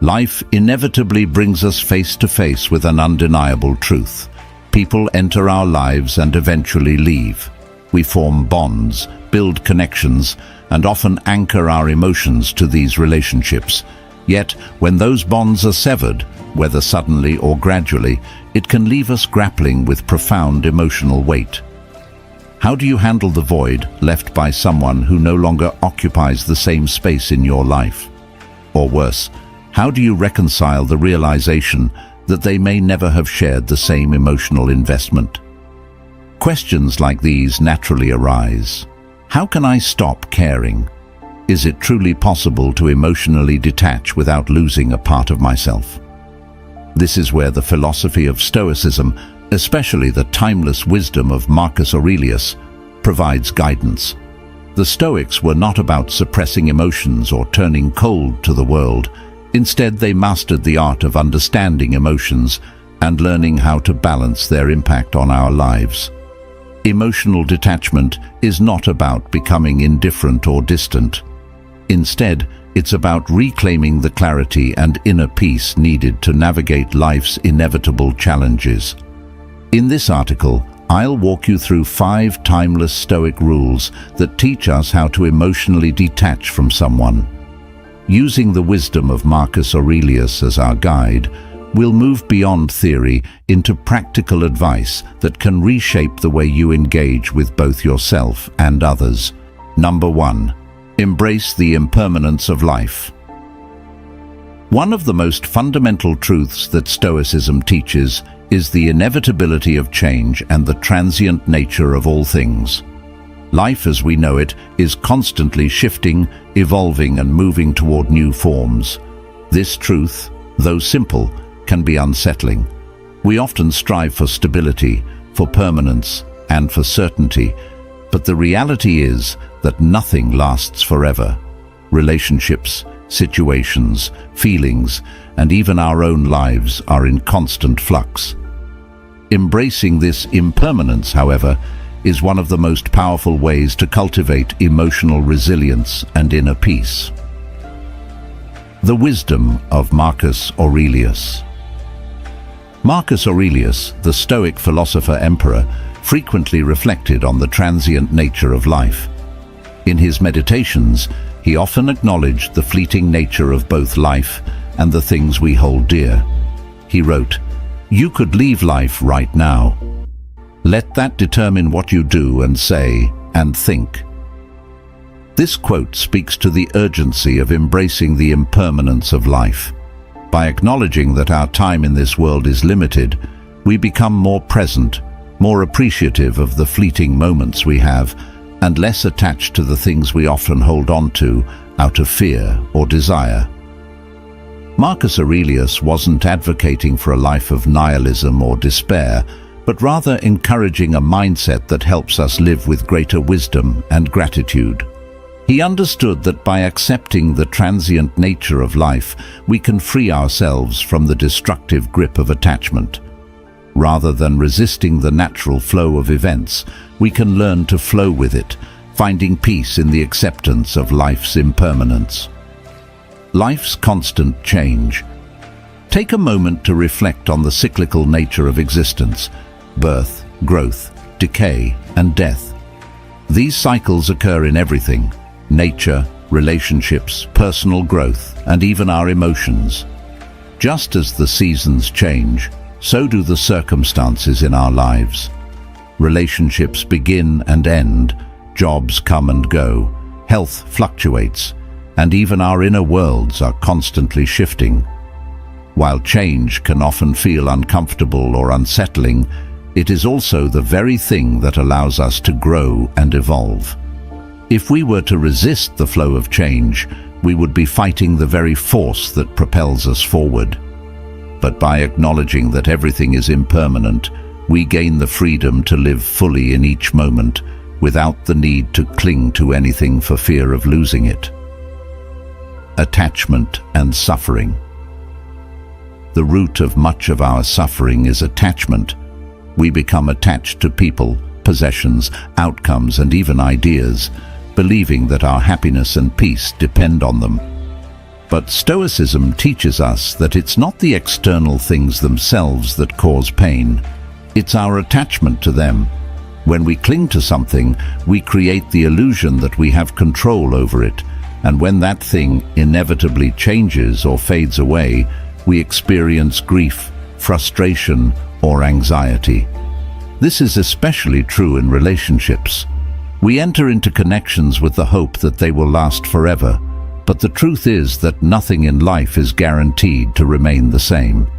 Life inevitably brings us face to face with an undeniable truth. People enter our lives and eventually leave. We form bonds, build connections, and often anchor our emotions to these relationships. Yet, when those bonds are severed, whether suddenly or gradually, it can leave us grappling with profound emotional weight. How do you handle the void left by someone who no longer occupies the same space in your life? Or worse, how do you reconcile the realization that they may never have shared the same emotional investment? Questions like these naturally arise. How can I stop caring? Is it truly possible to emotionally detach without losing a part of myself? This is where the philosophy of Stoicism, especially the timeless wisdom of Marcus Aurelius, provides guidance. The Stoics were not about suppressing emotions or turning cold to the world. Instead, they mastered the art of understanding emotions and learning how to balance their impact on our lives. Emotional detachment is not about becoming indifferent or distant. Instead, it's about reclaiming the clarity and inner peace needed to navigate life's inevitable challenges. In this article, I'll walk you through 5 timeless Stoic rules that teach us how to emotionally detach from someone. Using the wisdom of Marcus Aurelius as our guide, we'll move beyond theory into practical advice that can reshape the way you engage with both yourself and others. Number 1. Embrace the impermanence of life. One of the most fundamental truths that Stoicism teaches is the inevitability of change and the transient nature of all things. Life as we know it is constantly shifting, evolving, and moving toward new forms. This truth, though simple, can be unsettling. We often strive for stability, for permanence, and for certainty, but the reality is that nothing lasts forever. Relationships, situations, feelings, and even our own lives are in constant flux. Embracing this impermanence, however, is one of the most powerful ways to cultivate emotional resilience and inner peace. The wisdom of Marcus Aurelius. Marcus Aurelius, the Stoic philosopher-emperor, frequently reflected on the transient nature of life. In his meditations, he often acknowledged the fleeting nature of both life and the things we hold dear. He wrote, "You could leave life right now. Let that determine what you do and say and think." This quote speaks to the urgency of embracing the impermanence of life. By acknowledging that our time in this world is limited, we become more present, more appreciative of the fleeting moments we have, and less attached to the things we often hold on to out of fear or desire. Marcus Aurelius wasn't advocating for a life of nihilism or despair, but rather encouraging a mindset that helps us live with greater wisdom and gratitude. He understood that by accepting the transient nature of life, we can free ourselves from the destructive grip of attachment. Rather than resisting the natural flow of events, we can learn to flow with it, finding peace in the acceptance of life's impermanence. Life's constant change. Take a moment to reflect on the cyclical nature of existence: birth, growth, decay, and death. These cycles occur in everything: nature, relationships, personal growth, and even our emotions. Just as the seasons change, so do the circumstances in our lives. Relationships begin and end, jobs come and go, health fluctuates, and even our inner worlds are constantly shifting. While change can often feel uncomfortable or unsettling, it is also the very thing that allows us to grow and evolve. If we were to resist the flow of change, we would be fighting the very force that propels us forward. But by acknowledging that everything is impermanent, we gain the freedom to live fully in each moment, without the need to cling to anything for fear of losing it. Attachment and suffering. The root of much of our suffering is attachment. We become attached to people, possessions, outcomes, and even ideas, believing that our happiness and peace depend on them. But Stoicism teaches us that it's not the external things themselves that cause pain. It's our attachment to them. When we cling to something, we create the illusion that we have control over it, and when that thing inevitably changes or fades away, we experience grief, frustration, or anxiety. This is especially true in relationships. We enter into connections with the hope that they will last forever, but the truth is that nothing in life is guaranteed to remain the same.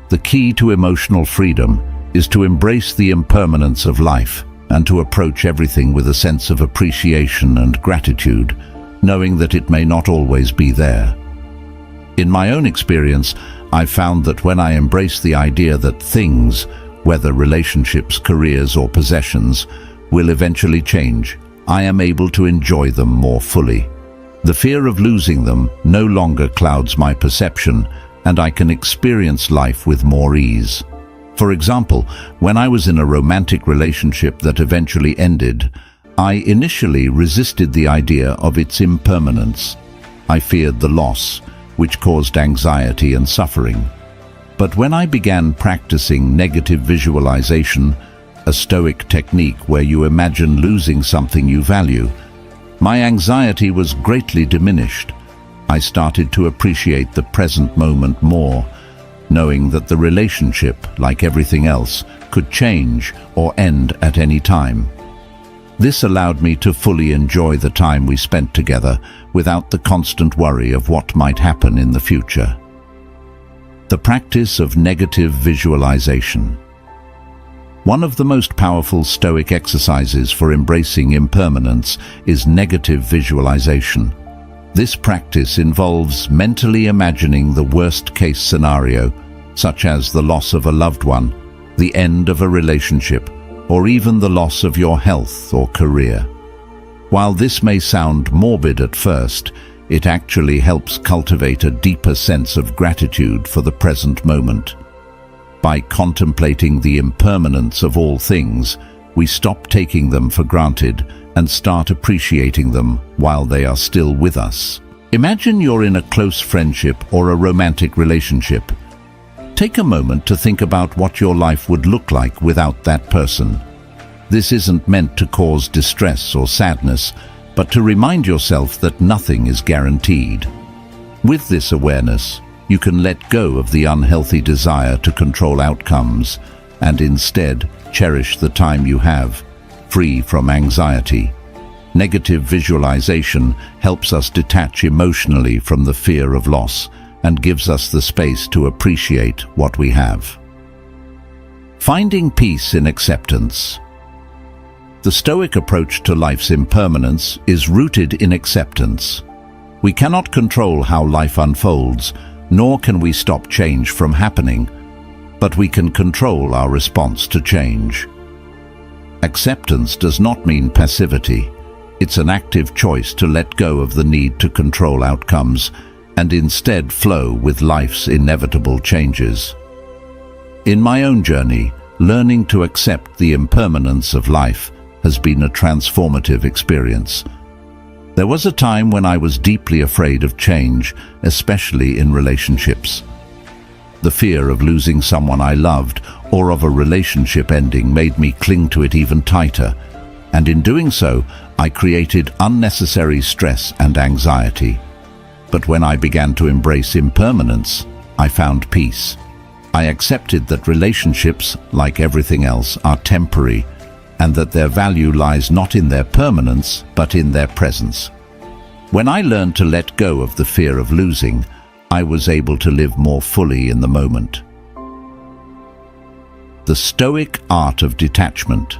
The key to emotional freedom is to embrace the impermanence of life and to approach everything with a sense of appreciation and gratitude, knowing that it may not always be there. In my own experience, I've found that when I embrace the idea that things, whether relationships, careers, or possessions, will eventually change, I am able to enjoy them more fully. The fear of losing them no longer clouds my perception, and I can experience life with more ease. For example, when I was in a romantic relationship that eventually ended, I initially resisted the idea of its impermanence. I feared the loss, which caused anxiety and suffering. But when I began practicing negative visualization, a Stoic technique where you imagine losing something you value, my anxiety was greatly diminished. I started to appreciate the present moment more, knowing that the relationship, like everything else, could change or end at any time. This allowed me to fully enjoy the time we spent together without the constant worry of what might happen in the future. The practice of negative visualization. One of the most powerful Stoic exercises for embracing impermanence is negative visualization. This practice involves mentally imagining the worst-case scenario, such as the loss of a loved one, the end of a relationship, or even the loss of your health or career. While this may sound morbid at first, it actually helps cultivate a deeper sense of gratitude for the present moment. By contemplating the impermanence of all things, we stop taking them for granted and start appreciating them while they are still with us. Imagine you're in a close friendship or a romantic relationship. Take a moment to think about what your life would look like without that person. This isn't meant to cause distress or sadness, but to remind yourself that nothing is guaranteed. With this awareness, you can let go of the unhealthy desire to control outcomes and instead cherish the time you have, free from anxiety. Negative visualization helps us detach emotionally from the fear of loss and gives us the space to appreciate what we have. Finding peace in acceptance. The Stoic approach to life's impermanence is rooted in acceptance. We cannot control how life unfolds, nor can we stop change from happening, but we can control our response to change. Acceptance does not mean passivity. It's an active choice to let go of the need to control outcomes and instead flow with life's inevitable changes. In my own journey, learning to accept the impermanence of life has been a transformative experience. There was a time when I was deeply afraid of change, especially in relationships. The fear of losing someone I loved or of a relationship ending made me cling to it even tighter, and in doing so, I created unnecessary stress and anxiety. But when I began to embrace impermanence, I found peace. I accepted that relationships, like everything else, are temporary, and that their value lies not in their permanence, but in their presence. When I learned to let go of the fear of losing, I was able to live more fully in the moment. The Stoic art of detachment.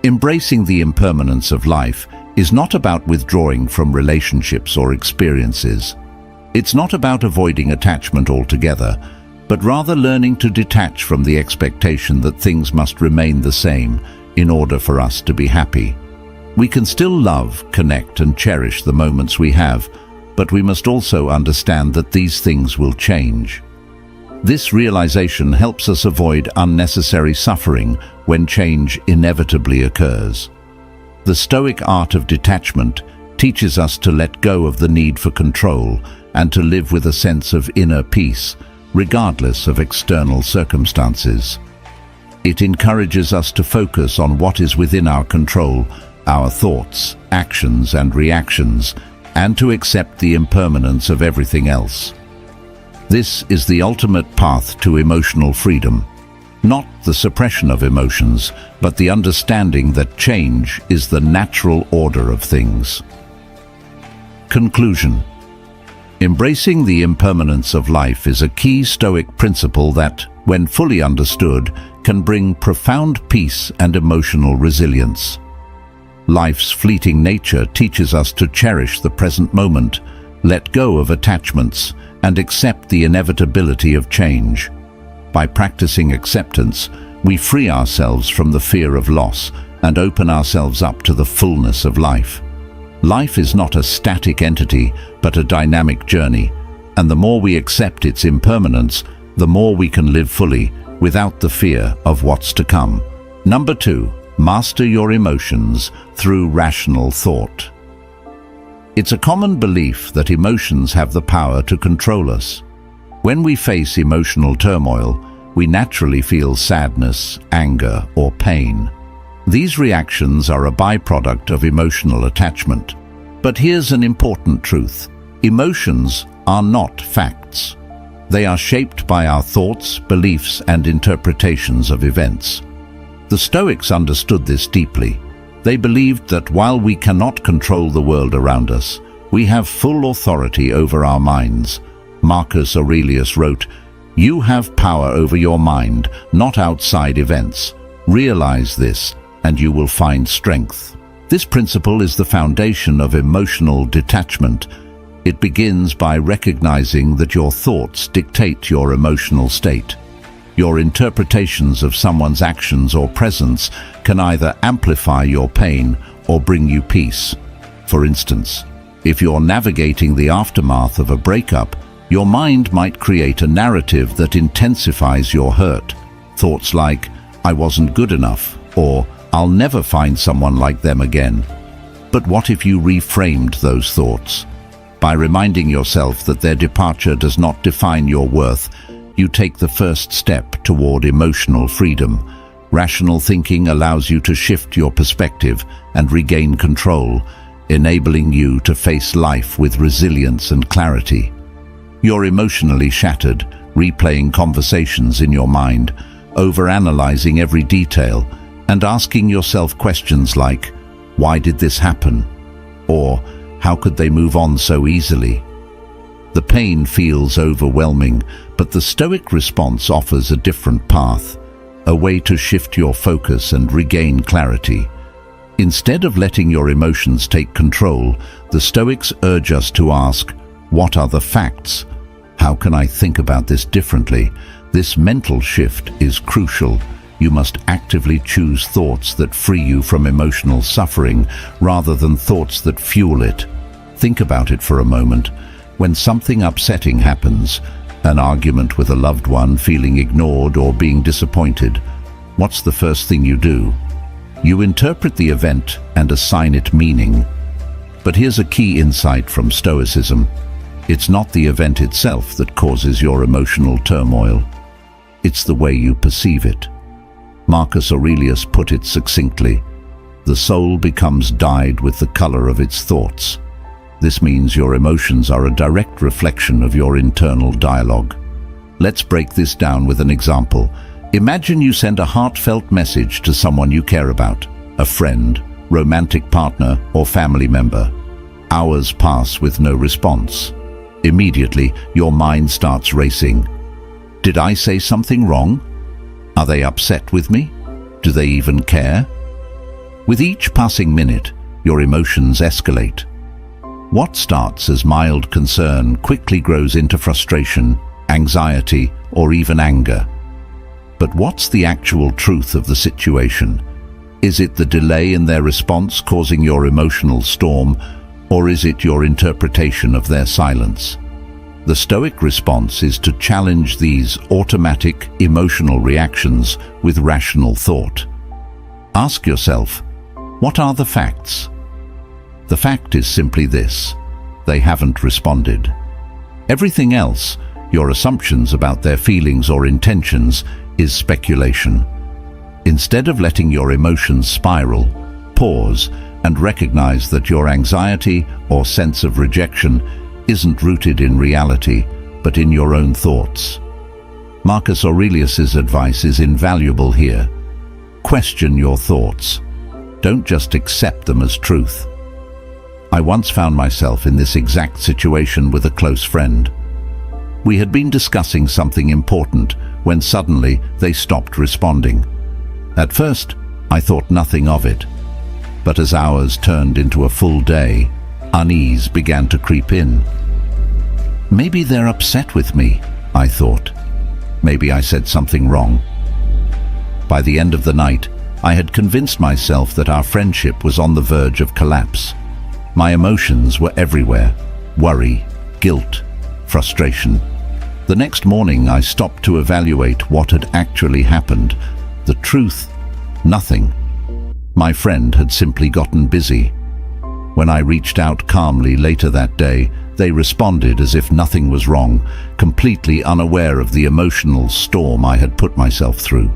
Embracing the impermanence of life is not about withdrawing from relationships or experiences. It's not about avoiding attachment altogether, but rather learning to detach from the expectation that things must remain the same in order for us to be happy. We can still love, connect, and cherish the moments we have, but we must also understand that these things will change. This realization helps us avoid unnecessary suffering when change inevitably occurs. The Stoic art of detachment teaches us to let go of the need for control and to live with a sense of inner peace, regardless of external circumstances. It encourages us to focus on what is within our control, our thoughts, actions, and reactions, and to accept the impermanence of everything else. This is the ultimate path to emotional freedom. Not the suppression of emotions, but the understanding that change is the natural order of things. Conclusion. Embracing the impermanence of life is a key Stoic principle that, when fully understood, can bring profound peace and emotional resilience. Life's fleeting nature teaches us to cherish the present moment, let go of attachments, and accept the inevitability of change. By practicing acceptance, we free ourselves from the fear of loss and open ourselves up to the fullness of life. Life is not a static entity, but a dynamic journey, and the more we accept its impermanence, the more we can live fully, without the fear of what's to come. Number 2. Master your emotions through rational thought. It's a common belief that emotions have the power to control us. When we face emotional turmoil, we naturally feel sadness, anger, or pain. These reactions are a byproduct of emotional attachment. But here's an important truth. Emotions are not facts. They are shaped by our thoughts, beliefs, and interpretations of events. The Stoics understood this deeply. They believed that while we cannot control the world around us, we have full authority over our minds. Marcus Aurelius wrote, "You have power over your mind, not outside events. Realize this, and you will find strength." This principle is the foundation of emotional detachment. It begins by recognizing that your thoughts dictate your emotional state. Your interpretations of someone's actions or presence can either amplify your pain or bring you peace. For instance, if you're navigating the aftermath of a breakup, your mind might create a narrative that intensifies your hurt. Thoughts like, "I wasn't good enough," or "I'll never find someone like them again." But what if you reframed those thoughts? By reminding yourself that their departure does not define your worth, you take the first step toward emotional freedom. Rational thinking allows you to shift your perspective and regain control, enabling you to face life with resilience and clarity. You're emotionally shattered, replaying conversations in your mind, overanalyzing every detail, and asking yourself questions like, "Why did this happen?" Or, "How could they move on so easily?" The pain feels overwhelming, but the Stoic response offers a different path, a way to shift your focus and regain clarity. Instead of letting your emotions take control, the Stoics urge us to ask, "What are the facts? How can I think about this differently?" This mental shift is crucial. You must actively choose thoughts that free you from emotional suffering rather than thoughts that fuel it. Think about it for a moment. When something upsetting happens, an argument with a loved one, feeling ignored, or being disappointed, what's the first thing you do? You interpret the event and assign it meaning. But here's a key insight from Stoicism. It's not the event itself that causes your emotional turmoil. It's the way you perceive it. Marcus Aurelius put it succinctly, "The soul becomes dyed with the color of its thoughts." This means your emotions are a direct reflection of your internal dialogue. Let's break this down with an example. Imagine you send a heartfelt message to someone you care about, a friend, romantic partner, or family member. Hours pass with no response. Immediately, your mind starts racing. Did I say something wrong? Are they upset with me? Do they even care? With each passing minute, your emotions escalate. What starts as mild concern quickly grows into frustration, anxiety, or even anger. But what's the actual truth of the situation? Is it the delay in their response causing your emotional storm, or is it your interpretation of their silence? The Stoic response is to challenge these automatic emotional reactions with rational thought. Ask yourself, what are the facts? The fact is simply this: they haven't responded. Everything else, your assumptions about their feelings or intentions, is speculation. Instead of letting your emotions spiral, pause and recognize that your anxiety or sense of rejection isn't rooted in reality, but in your own thoughts. Marcus Aurelius's advice is invaluable here. Question your thoughts. Don't just accept them as truth. I once found myself in this exact situation with a close friend. We had been discussing something important when suddenly they stopped responding. At first, I thought nothing of it. But as hours turned into a full day, unease began to creep in. Maybe they're upset with me, I thought. Maybe I said something wrong. By the end of the night, I had convinced myself that our friendship was on the verge of collapse. My emotions were everywhere: worry, guilt, frustration. The next morning, I stopped to evaluate what had actually happened. The truth: nothing. My friend had simply gotten busy. When I reached out calmly later that day, they responded as if nothing was wrong, completely unaware of the emotional storm I had put myself through.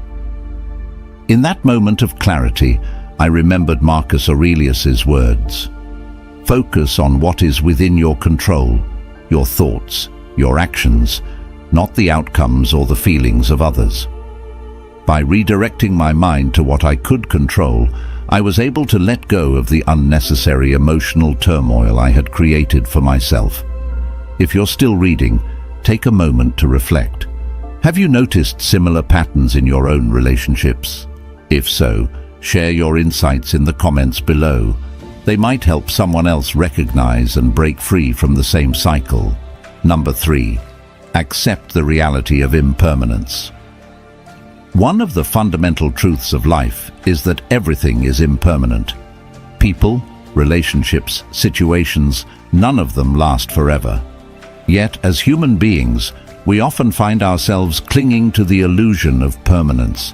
In that moment of clarity, I remembered Marcus Aurelius's words. Focus on what is within your control, your thoughts, your actions, not the outcomes or the feelings of others. By redirecting my mind to what I could control, I was able to let go of the unnecessary emotional turmoil I had created for myself. If you're still reading, take a moment to reflect. Have you noticed similar patterns in your own relationships? If so, share your insights in the comments below. They might help someone else recognize and break free from the same cycle. Number 3. Accept the reality of impermanence. One of the fundamental truths of life is that everything is impermanent. People, relationships, situations, none of them last forever. Yet, as human beings, we often find ourselves clinging to the illusion of permanence.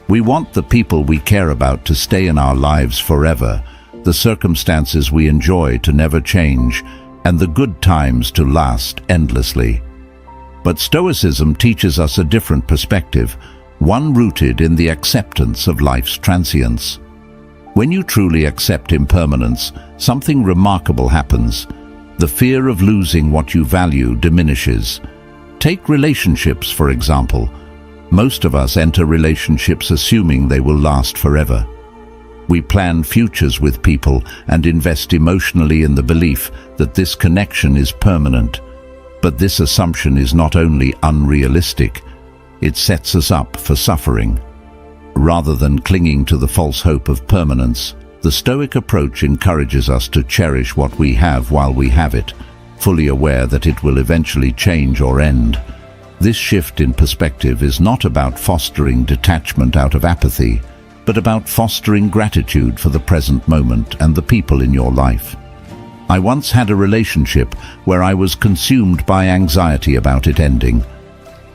We want the people we care about to stay in our lives forever, the circumstances we enjoy to never change, and the good times to last endlessly. But Stoicism teaches us a different perspective, one rooted in the acceptance of life's transience. When you truly accept impermanence, something remarkable happens. The fear of losing what you value diminishes. Take relationships, for example. Most of us enter relationships assuming they will last forever. We plan futures with people and invest emotionally in the belief that this connection is permanent. But this assumption is not only unrealistic, it sets us up for suffering. Rather than clinging to the false hope of permanence, the Stoic approach encourages us to cherish what we have while we have it, fully aware that it will eventually change or end. This shift in perspective is not about fostering detachment out of apathy, but about fostering gratitude for the present moment and the people in your life. I once had a relationship where I was consumed by anxiety about it ending.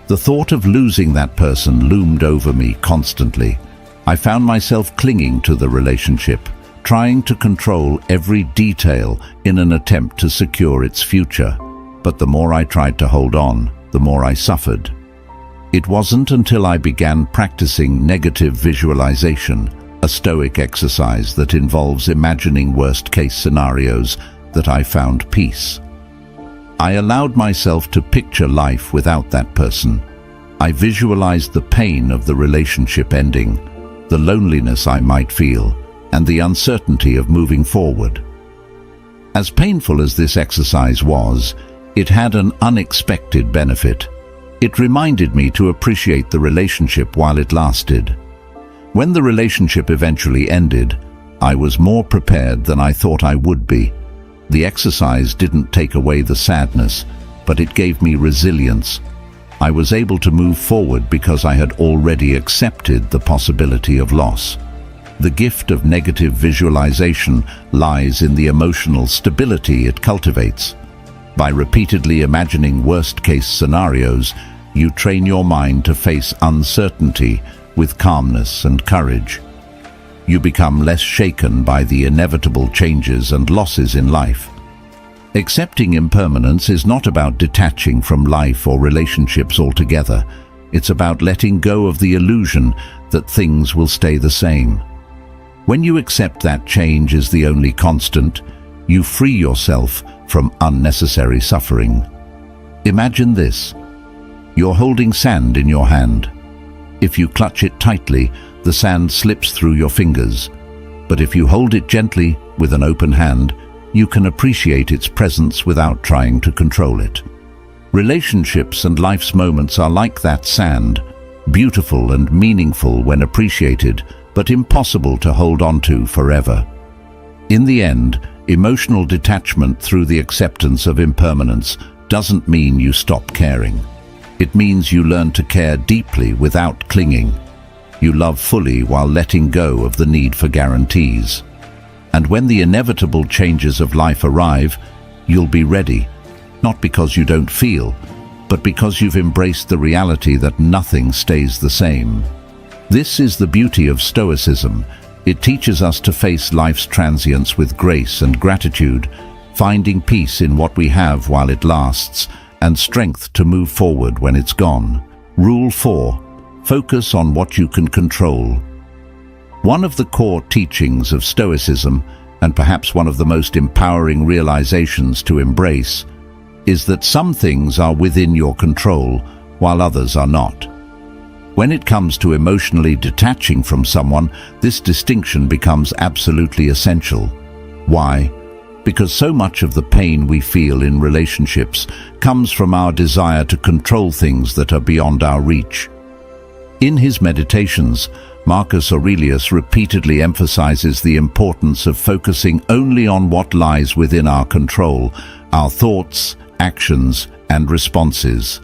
The thought of losing that person loomed over me constantly. I found myself clinging to the relationship, trying to control every detail in an attempt to secure its future. But the more I tried to hold on, the more I suffered. It wasn't until I began practicing negative visualization, a Stoic exercise that involves imagining worst-case scenarios, that I found peace. I allowed myself to picture life without that person. I visualized the pain of the relationship ending, the loneliness I might feel, and the uncertainty of moving forward. As painful as this exercise was, it had an unexpected benefit. It reminded me to appreciate the relationship while it lasted. When the relationship eventually ended, I was more prepared than I thought I would be. The exercise didn't take away the sadness, but it gave me resilience. I was able to move forward because I had already accepted the possibility of loss. The gift of negative visualization lies in the emotional stability it cultivates. By repeatedly imagining worst-case scenarios, you train your mind to face uncertainty with calmness and courage. You become less shaken by the inevitable changes and losses in life. Accepting impermanence is not about detaching from life or relationships altogether. It's about letting go of the illusion that things will stay the same. When you accept that change is the only constant, you free yourself from unnecessary suffering. Imagine this. You're holding sand in your hand. If you clutch it tightly, the sand slips through your fingers. But if you hold it gently, with an open hand, you can appreciate its presence without trying to control it. Relationships and life's moments are like that sand, beautiful and meaningful when appreciated, but impossible to hold on to forever. In the end, emotional detachment through the acceptance of impermanence doesn't mean you stop caring. It means you learn to care deeply without clinging. You love fully while letting go of the need for guarantees. And when the inevitable changes of life arrive, you'll be ready, not because you don't feel, but because you've embraced the reality that nothing stays the same. This is the beauty of Stoicism. It teaches us to face life's transience with grace and gratitude, finding peace in what we have while it lasts, and strength to move forward when it's gone. Rule 4. Focus on what you can control. One of the core teachings of Stoicism, and perhaps one of the most empowering realizations to embrace, is that some things are within your control, while others are not. When it comes to emotionally detaching from someone, this distinction becomes absolutely essential. Why? Because so much of the pain we feel in relationships comes from our desire to control things that are beyond our reach. In his meditations, Marcus Aurelius repeatedly emphasizes the importance of focusing only on what lies within our control, our thoughts, actions, and responses.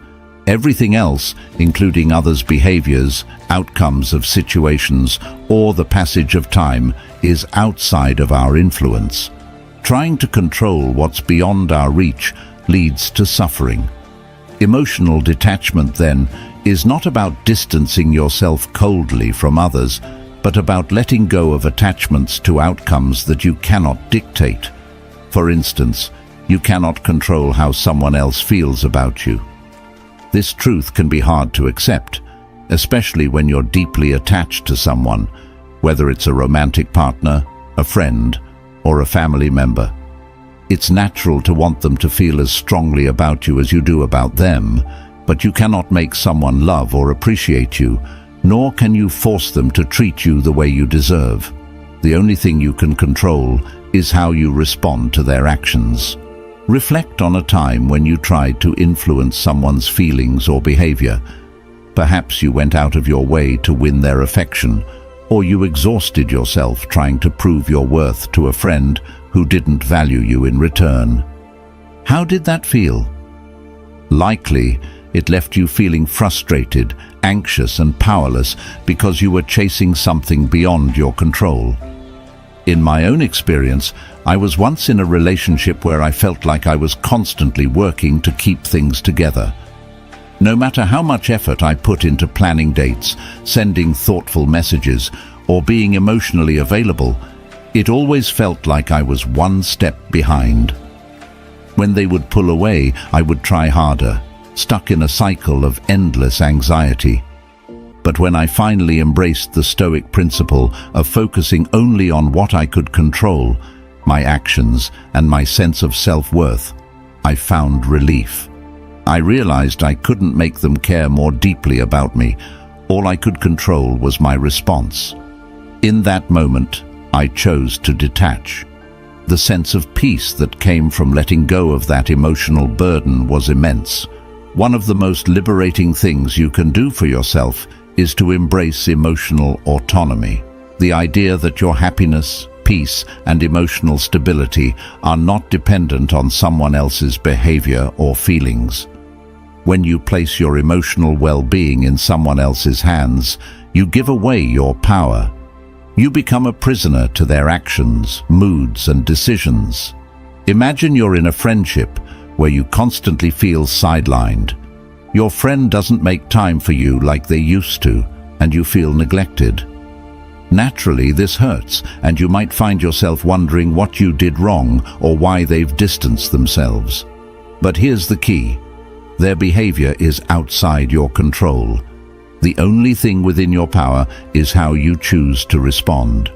Everything else, including others' behaviors, outcomes of situations, or the passage of time, is outside of our influence. Trying to control what's beyond our reach leads to suffering. Emotional detachment, then, is not about distancing yourself coldly from others, but about letting go of attachments to outcomes that you cannot dictate. For instance, you cannot control how someone else feels about you. This truth can be hard to accept, especially when you're deeply attached to someone, whether it's a romantic partner, a friend, or a family member. It's natural to want them to feel as strongly about you as you do about them, but you cannot make someone love or appreciate you, nor can you force them to treat you the way you deserve. The only thing you can control is how you respond to their actions. Reflect on a time when you tried to influence someone's feelings or behavior. Perhaps you went out of your way to win their affection, or you exhausted yourself trying to prove your worth to a friend who didn't value you in return. How did that feel? Likely, it left you feeling frustrated, anxious, and powerless because you were chasing something beyond your control. In my own experience, I was once in a relationship where I felt like I was constantly working to keep things together. No matter how much effort I put into planning dates, sending thoughtful messages, or being emotionally available, it always felt like I was one step behind. When they would pull away, I would try harder, stuck in a cycle of endless anxiety. But when I finally embraced the Stoic principle of focusing only on what I could control, my actions and my sense of self-worth, I found relief. I realized I couldn't make them care more deeply about me. All I could control was my response. In that moment, I chose to detach. The sense of peace that came from letting go of that emotional burden was immense. One of the most liberating things you can do for yourself is to embrace emotional autonomy. The idea that your happiness, peace, and emotional stability are not dependent on someone else's behavior or feelings. When you place your emotional well-being in someone else's hands, you give away your power. You become a prisoner to their actions, moods, and decisions. Imagine you're in a friendship where you constantly feel sidelined. Your friend doesn't make time for you like they used to, and you feel neglected. Naturally, this hurts, and you might find yourself wondering what you did wrong or why they've distanced themselves. But here's the key. Their behavior is outside your control. The only thing within your power is how you choose to respond.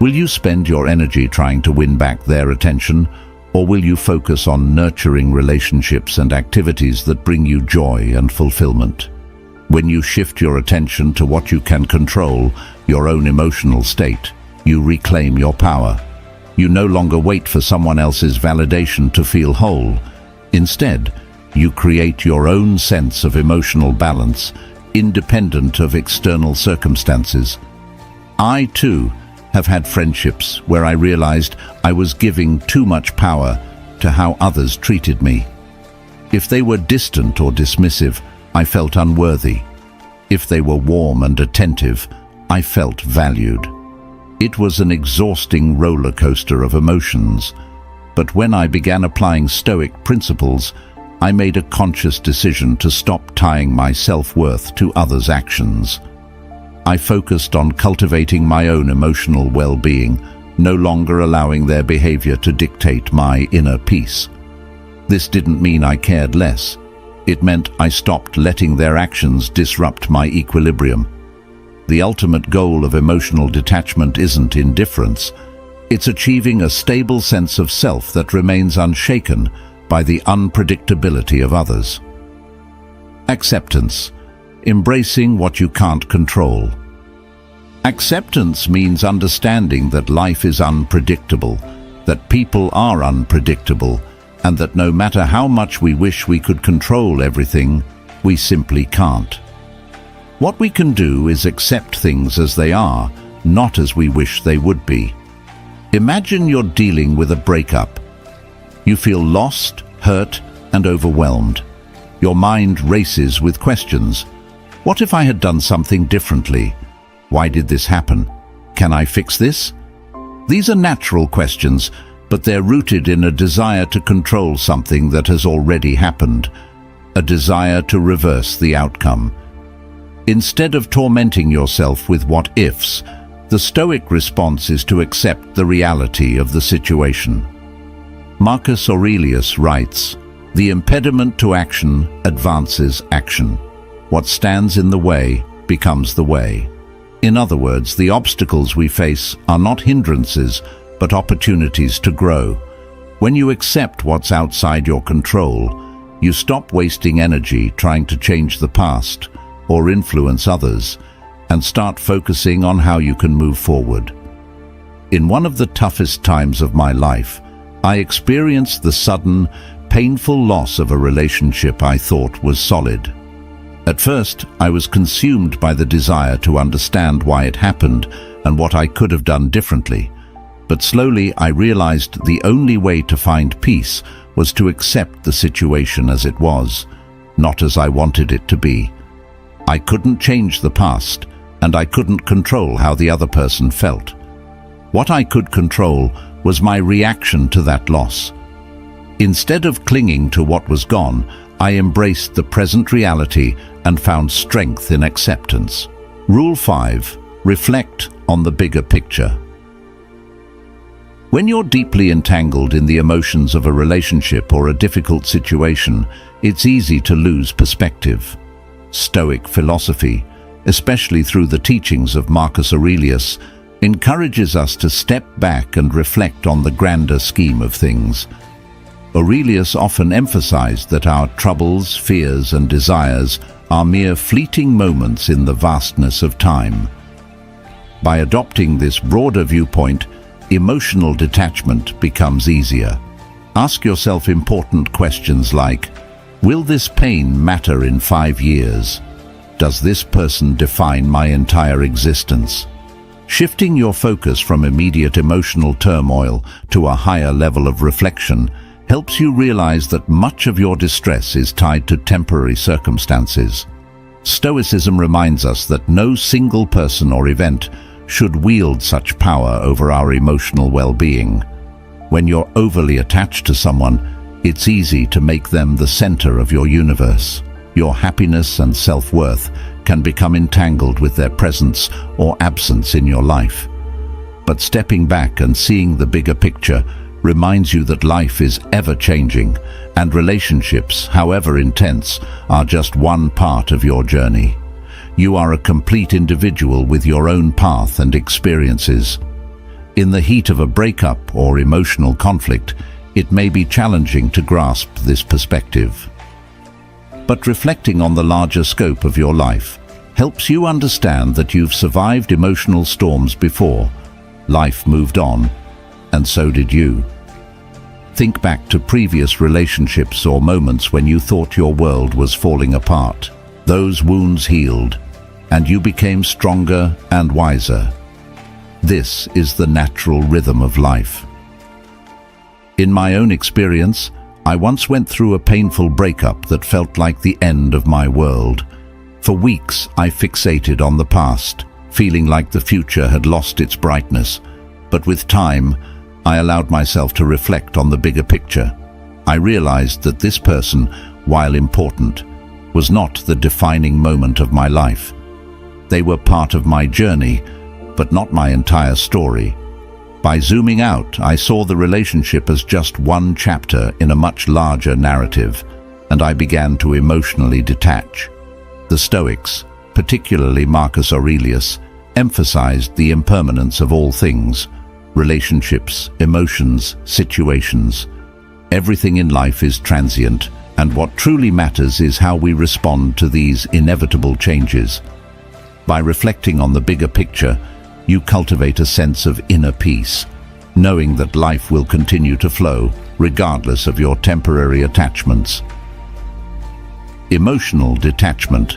Will you spend your energy trying to win back their attention, or will you focus on nurturing relationships and activities that bring you joy and fulfillment? When you shift your attention to what you can control, your own emotional state, you reclaim your power. You no longer wait for someone else's validation to feel whole. Instead, you create your own sense of emotional balance, independent of external circumstances. I, too, have had friendships where I realized I was giving too much power to how others treated me. If they were distant or dismissive, I felt unworthy. If they were warm and attentive, I felt valued. It was an exhausting roller coaster of emotions. But when I began applying Stoic principles, I made a conscious decision to stop tying my self-worth to others' actions. I focused on cultivating my own emotional well-being, no longer allowing their behavior to dictate my inner peace. This didn't mean I cared less. It meant I stopped letting their actions disrupt my equilibrium. The ultimate goal of emotional detachment isn't indifference. It's achieving a stable sense of self that remains unshaken by the unpredictability of others. Acceptance. Embracing what you can't control. Acceptance means understanding that life is unpredictable, that people are unpredictable, and that no matter how much we wish we could control everything, we simply can't. What we can do is accept things as they are, not as we wish they would be. Imagine you're dealing with a breakup. You feel lost, hurt, and overwhelmed. Your mind races with questions. What if I had done something differently? Why did this happen? Can I fix this? These are natural questions, but they're rooted in a desire to control something that has already happened, a desire to reverse the outcome. Instead of tormenting yourself with what-ifs, the Stoic response is to accept the reality of the situation. Marcus Aurelius writes, "The impediment to action advances action. What stands in the way becomes the way." In other words, the obstacles we face are not hindrances, but opportunities to grow. When you accept what's outside your control, you stop wasting energy trying to change the past or influence others, and start focusing on how you can move forward. In one of the toughest times of my life, I experienced the sudden, painful loss of a relationship I thought was solid. At first, I was consumed by the desire to understand why it happened and what I could have done differently. But slowly I realized the only way to find peace was to accept the situation as it was, not as I wanted it to be. I couldn't change the past, and I couldn't control how the other person felt. What I could control was my reaction to that loss. Instead of clinging to what was gone, I embraced the present reality and found strength in acceptance. Rule 5. Reflect on the bigger picture. When you're deeply entangled in the emotions of a relationship or a difficult situation, it's easy to lose perspective. Stoic philosophy, especially through the teachings of Marcus Aurelius, encourages us to step back and reflect on the grander scheme of things. Aurelius often emphasized that our troubles, fears, and desires are mere fleeting moments in the vastness of time. By adopting this broader viewpoint, emotional detachment becomes easier. Ask yourself important questions like, will this pain matter in 5 years? Does this person define my entire existence? Shifting your focus from immediate emotional turmoil to a higher level of reflection helps you realize that much of your distress is tied to temporary circumstances. Stoicism reminds us that no single person or event should wield such power over our emotional well-being. When you're overly attached to someone, it's easy to make them the center of your universe. Your happiness and self-worth can become entangled with their presence or absence in your life. But stepping back and seeing the bigger picture reminds you that life is ever-changing, and relationships, however intense, are just one part of your journey. You are a complete individual with your own path and experiences. In the heat of a breakup or emotional conflict, it may be challenging to grasp this perspective. But reflecting on the larger scope of your life helps you understand that you've survived emotional storms before. Life moved on, and so did you. Think back to previous relationships or moments when you thought your world was falling apart. Those wounds healed, and you became stronger and wiser. This is the natural rhythm of life. In my own experience, I once went through a painful breakup that felt like the end of my world. For weeks, I fixated on the past, feeling like the future had lost its brightness. But with time, I allowed myself to reflect on the bigger picture. I realized that this person, while important, was not the defining moment of my life. They were part of my journey, but not my entire story. By zooming out, I saw the relationship as just one chapter in a much larger narrative, and I began to emotionally detach. The Stoics, particularly Marcus Aurelius, emphasized the impermanence of all things: relationships, emotions, situations. Everything in life is transient, and what truly matters is how we respond to these inevitable changes. By reflecting on the bigger picture, you cultivate a sense of inner peace, knowing that life will continue to flow, regardless of your temporary attachments. Emotional detachment.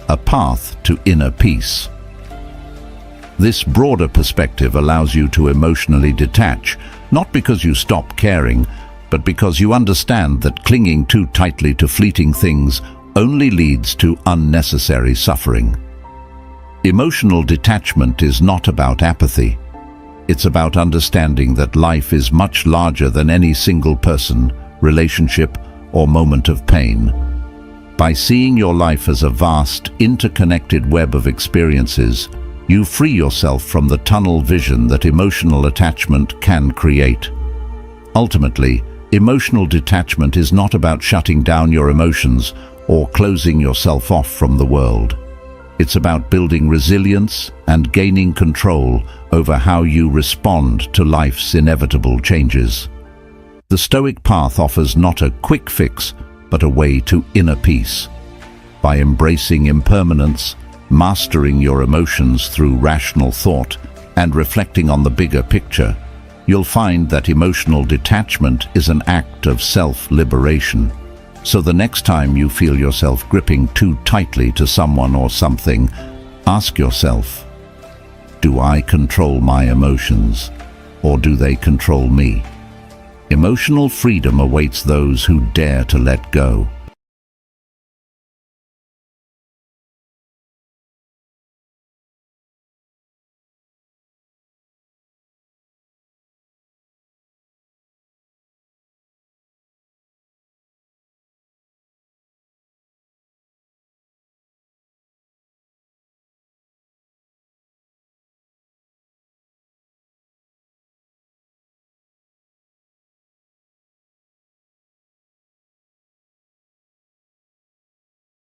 A path to inner peace. This broader perspective allows you to emotionally detach, not because you stop caring, but because you understand that clinging too tightly to fleeting things only leads to unnecessary suffering. Emotional detachment is not about apathy. It's about understanding that life is much larger than any single person, relationship, or moment of pain. By seeing your life as a vast, interconnected web of experiences, you free yourself from the tunnel vision that emotional attachment can create. Ultimately, emotional detachment is not about shutting down your emotions or closing yourself off from the world. It's about building resilience and gaining control over how you respond to life's inevitable changes. The Stoic path offers not a quick fix, but a way to inner peace. By embracing impermanence, mastering your emotions through rational thought, and reflecting on the bigger picture, you'll find that emotional detachment is an act of self-liberation. So the next time you feel yourself gripping too tightly to someone or something, ask yourself, do I control my emotions, or do they control me? Emotional freedom awaits those who dare to let go.